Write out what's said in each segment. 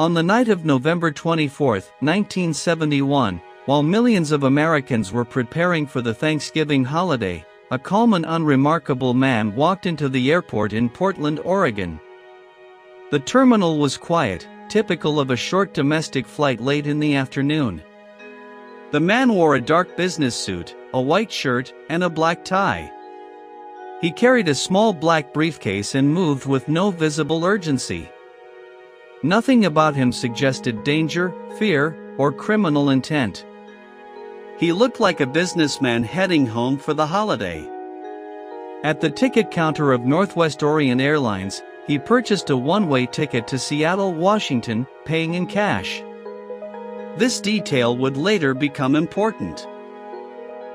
On the night of November 24, 1971, while millions of Americans were preparing for the Thanksgiving holiday, a calm and unremarkable man walked into the airport in Portland, Oregon. The terminal was quiet, typical of a short domestic flight late in the afternoon. The man wore a dark business suit, a white shirt, and a black tie. He carried a small black briefcase and moved with no visible urgency. Nothing about him suggested danger, fear, or criminal intent. He looked like a businessman heading home for the holiday. At the ticket counter of Northwest Orient Airlines, he purchased a one-way ticket to Seattle, Washington, paying in cash. This detail would later become important.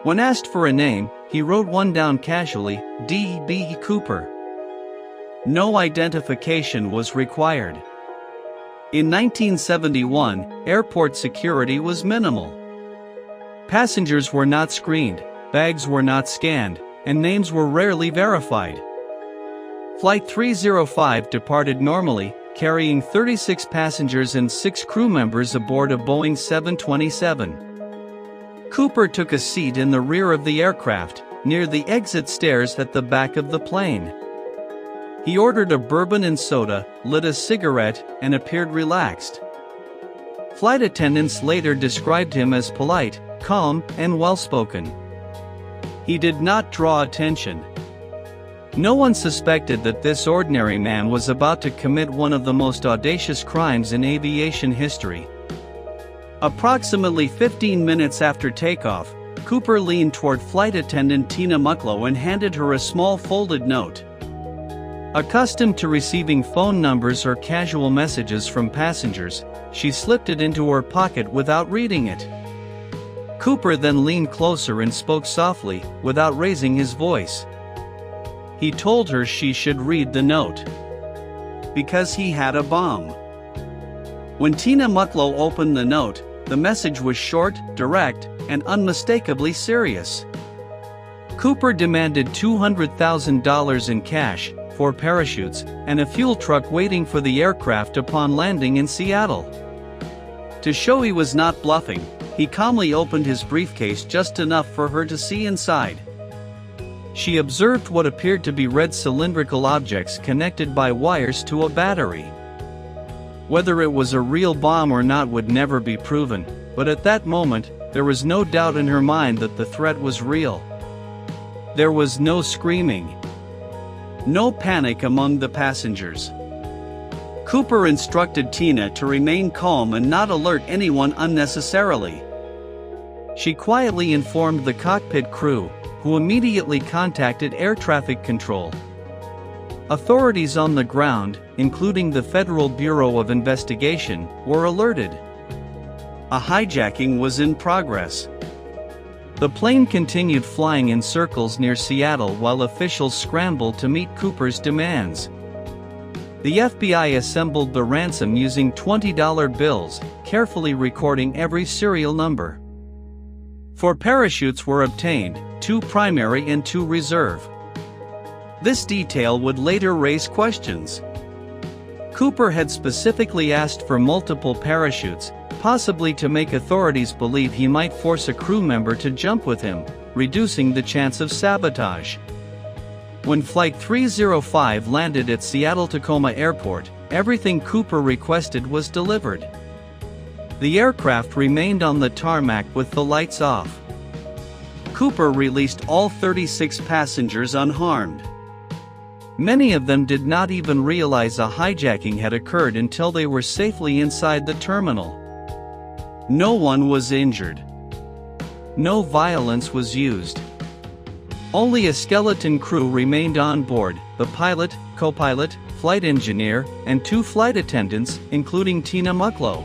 When asked for a name, he wrote one down casually, D.B. Cooper. No identification was required. In 1971, airport security was minimal. Passengers were not screened, bags were not scanned, and names were rarely verified. Flight 305 departed normally, carrying 36 passengers and 6 crew members aboard a Boeing 727. Cooper took a seat in the rear of the aircraft, near the exit stairs at the back of the plane. He ordered a bourbon and soda, lit a cigarette, and appeared relaxed. Flight attendants later described him as polite, calm, and well-spoken. He did not draw attention. No one suspected that this ordinary man was about to commit one of the most audacious crimes in aviation history. Approximately 15 minutes after takeoff, Cooper leaned toward flight attendant Tina Mucklow and handed her a small folded note. Accustomed to receiving phone numbers or casual messages from passengers, she slipped it into her pocket without reading it. Cooper then leaned closer and spoke softly, without raising his voice. He told her she should read the note, because he had a bomb. When Tina Mucklow opened the note, the message was short, direct, and unmistakably serious. Cooper demanded $200,000 in cash, 4 parachutes, and a fuel truck waiting for the aircraft upon landing in Seattle. To show he was not bluffing, he calmly opened his briefcase just enough for her to see inside. She observed what appeared to be red cylindrical objects connected by wires to a battery. Whether it was a real bomb or not would never be proven, but at that moment, there was no doubt in her mind that the threat was real. There was no screaming. No panic among the passengers. Cooper instructed Tina to remain calm and not alert anyone unnecessarily. She quietly informed the cockpit crew, who immediately contacted air traffic control. Authorities on the ground, including the Federal Bureau of Investigation, were alerted. A hijacking was in progress. The plane continued flying in circles near Seattle while officials scrambled to meet Cooper's demands. The FBI assembled the ransom using $20 bills, carefully recording every serial number. 4 parachutes were obtained, 2 primary and 2 reserve. This detail would later raise questions. Cooper had specifically asked for multiple parachutes, possibly to make authorities believe he might force a crew member to jump with him, reducing the chance of sabotage. When Flight 305 landed at Seattle-Tacoma Airport, everything Cooper requested was delivered. The aircraft remained on the tarmac with the lights off. Cooper released all 36 passengers unharmed. Many of them did not even realize a hijacking had occurred until they were safely inside the terminal. No one was injured. No violence was used. Only a skeleton crew remained on board, the pilot, co-pilot, flight engineer, and 2 flight attendants, including Tina Mucklow.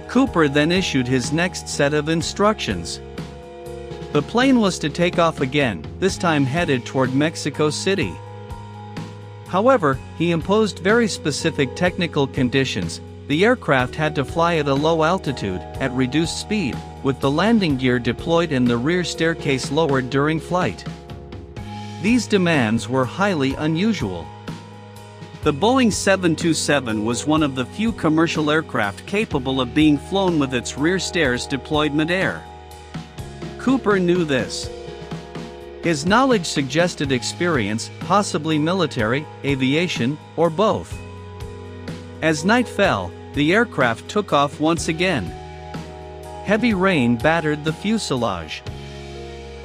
Cooper then issued his next set of instructions. The plane was to take off again, this time headed toward Mexico City. However, he imposed very specific technical conditions. The aircraft had to fly at a low altitude, at reduced speed, with the landing gear deployed and the rear staircase lowered during flight. These demands were highly unusual. The Boeing 727 was one of the few commercial aircraft capable of being flown with its rear stairs deployed midair. Cooper knew this. His knowledge suggested experience, possibly military, aviation, or both. As night fell, the aircraft took off once again. Heavy rain battered the fuselage.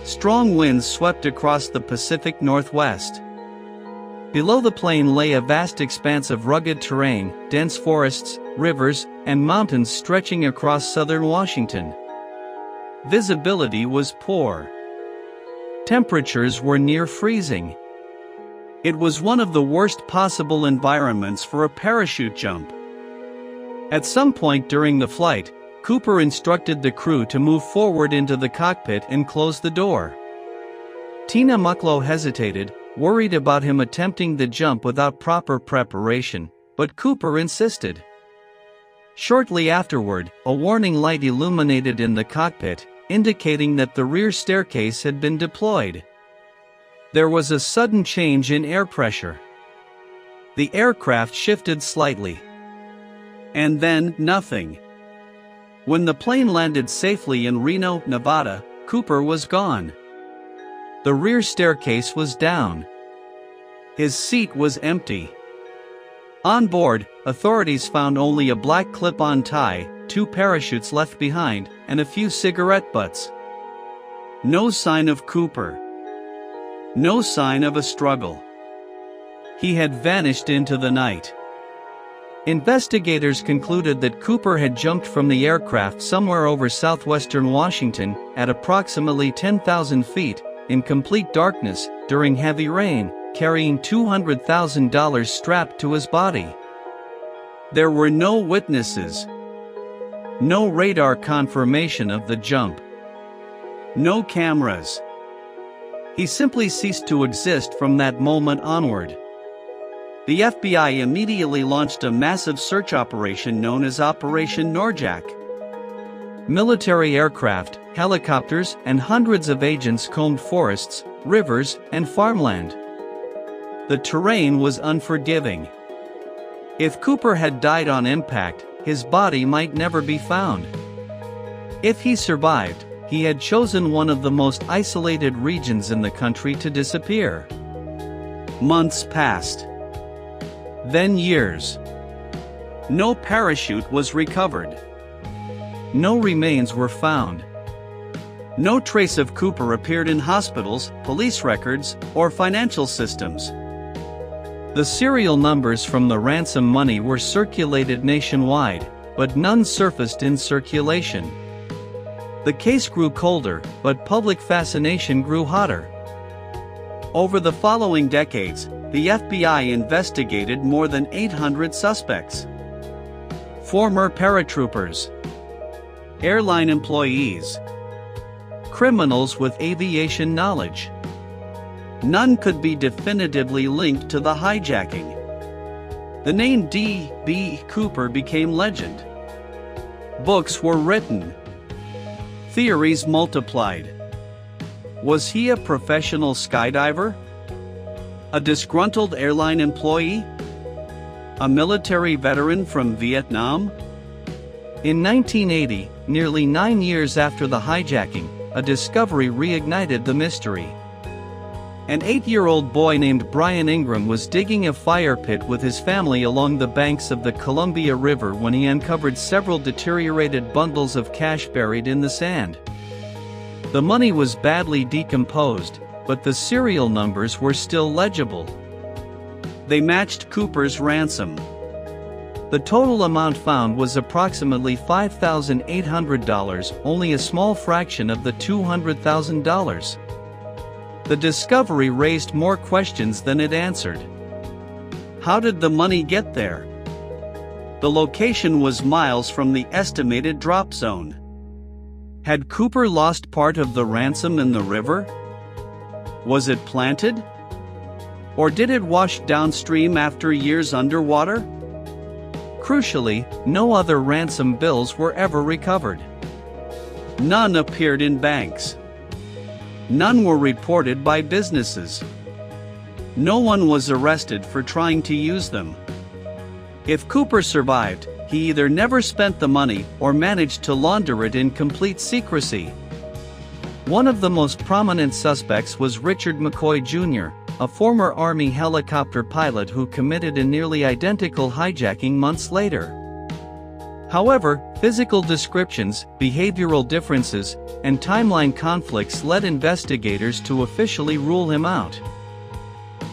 Strong winds swept across the Pacific Northwest. Below the plane lay a vast expanse of rugged terrain, dense forests, rivers, and mountains stretching across southern Washington. Visibility was poor. Temperatures were near freezing. It was one of the worst possible environments for a parachute jump. At some point during the flight, Cooper instructed the crew to move forward into the cockpit and close the door. Tina Mucklow hesitated, worried about him attempting the jump without proper preparation, but Cooper insisted. Shortly afterward, a warning light illuminated in the cockpit, indicating that the rear staircase had been deployed. There was a sudden change in air pressure. The aircraft shifted slightly. And then, nothing. When the plane landed safely in Reno, Nevada, Cooper was gone. The rear staircase was down. His seat was empty. On board, authorities found only a black clip-on tie, 2 parachutes left behind, and a few cigarette butts. No sign of Cooper. No sign of a struggle. He had vanished into the night. Investigators concluded that Cooper had jumped from the aircraft somewhere over southwestern Washington, at approximately 10,000 feet, in complete darkness, during heavy rain, carrying $200,000 strapped to his body. There were no witnesses. No radar confirmation of the jump. No cameras. He simply ceased to exist from that moment onward. The FBI immediately launched a massive search operation known as Operation Norjack. Military aircraft, helicopters, and hundreds of agents combed forests, rivers, and farmland. The terrain was unforgiving. If Cooper had died on impact, his body might never be found. If he survived, he had chosen one of the most isolated regions in the country to disappear. Months passed. Then years. No parachute was recovered. No remains were found. No trace of Cooper appeared in hospitals, police records, or financial systems. The serial numbers from the ransom money were circulated nationwide, but none surfaced in circulation. The case grew colder, but public fascination grew hotter. Over the following decades, the FBI investigated more than 800 suspects. Former paratroopers, airline employees, criminals with aviation knowledge. None could be definitively linked to the hijacking. The name D.B. Cooper became legend. Books were written. Theories multiplied. Was he a professional skydiver? A disgruntled airline employee? A military veteran from Vietnam? In 1980, nearly 9 years after the hijacking, a discovery reignited the mystery. An 8-year-old boy named Brian Ingram was digging a fire pit with his family along the banks of the Columbia River when he uncovered several deteriorated bundles of cash buried in the sand. The money was badly decomposed, but the serial numbers were still legible. They matched Cooper's ransom. The total amount found was approximately $5,800, only a small fraction of the $200,000. The discovery raised more questions than it answered. How did the money get there? The location was miles from the estimated drop zone. Had Cooper lost part of the ransom in the river? Was it planted? Or did it wash downstream after years underwater? Crucially, no other ransom bills were ever recovered. None appeared in banks. None were reported by businesses. No one was arrested for trying to use them. If Cooper survived, he either never spent the money or managed to launder it in complete secrecy. One of the most prominent suspects was Richard McCoy Jr., a former Army helicopter pilot who committed a nearly identical hijacking months later. However, physical descriptions, behavioral differences, and timeline conflicts led investigators to officially rule him out.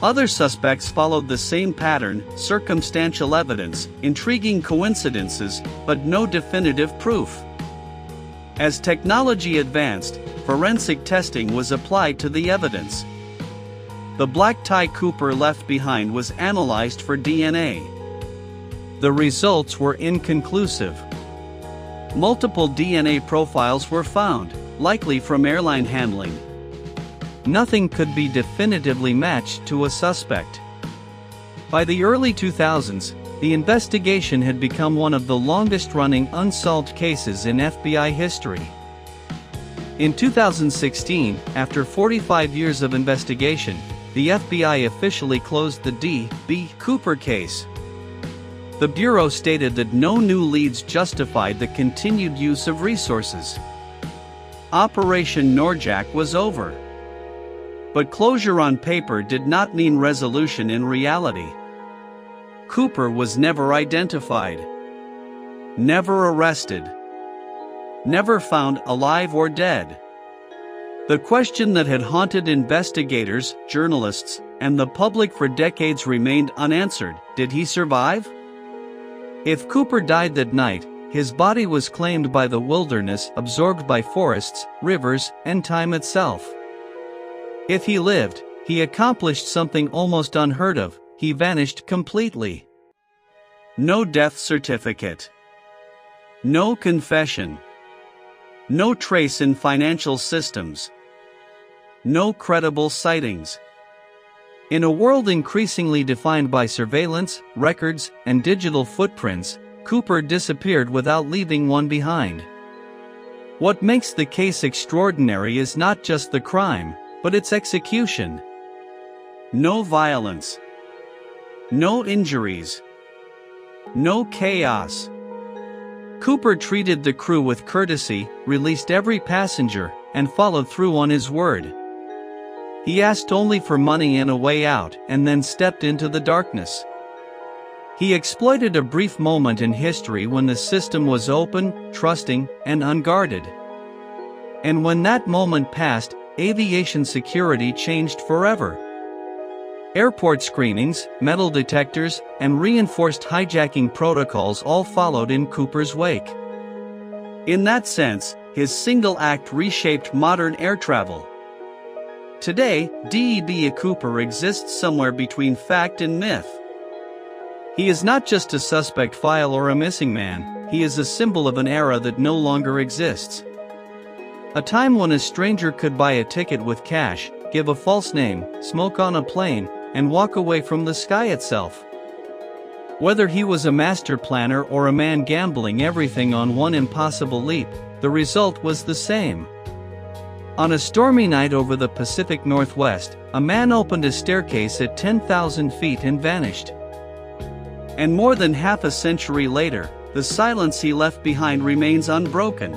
Other suspects followed the same pattern: circumstantial evidence, intriguing coincidences, but no definitive proof. As technology advanced, forensic testing was applied to the evidence. The black tie Cooper left behind was analyzed for DNA. The results were inconclusive. Multiple DNA profiles were found, likely from airline handling. Nothing could be definitively matched to a suspect. By the early 2000s, the investigation had become one of the longest-running unsolved cases in FBI history. In 2016, after 45 years of investigation, the FBI officially closed the D.B. Cooper case. The Bureau stated that no new leads justified the continued use of resources. Operation Norjack was over. But closure on paper did not mean resolution in reality. Cooper was never identified, never arrested, never found alive or dead. The question that had haunted investigators, journalists, and the public for decades remained unanswered: did he survive? If Cooper died that night, his body was claimed by the wilderness, absorbed by forests, rivers, and time itself. If he lived, he accomplished something almost unheard of: he vanished completely. No death certificate. No confession. No trace in financial systems. No credible sightings. In a world increasingly defined by surveillance, records, and digital footprints, Cooper disappeared without leaving one behind. What makes the case extraordinary is not just the crime, but its execution. No violence. No injuries. No chaos. Cooper treated the crew with courtesy, released every passenger, and followed through on his word. He asked only for money and a way out, and then stepped into the darkness. He exploited a brief moment in history when the system was open, trusting, and unguarded. And when that moment passed, aviation security changed forever. Airport screenings, metal detectors, and reinforced hijacking protocols all followed in Cooper's wake. In that sense, his single act reshaped modern air travel. Today, D.B. Cooper exists somewhere between fact and myth. He is not just a suspect file or a missing man, he is a symbol of an era that no longer exists. A time when a stranger could buy a ticket with cash, give a false name, smoke on a plane, and walk away from the sky itself. Whether he was a master planner or a man gambling everything on one impossible leap, the result was the same. On a stormy night over the Pacific Northwest, a man opened a staircase at 10,000 feet and vanished. And more than half a century later, the silence he left behind remains unbroken.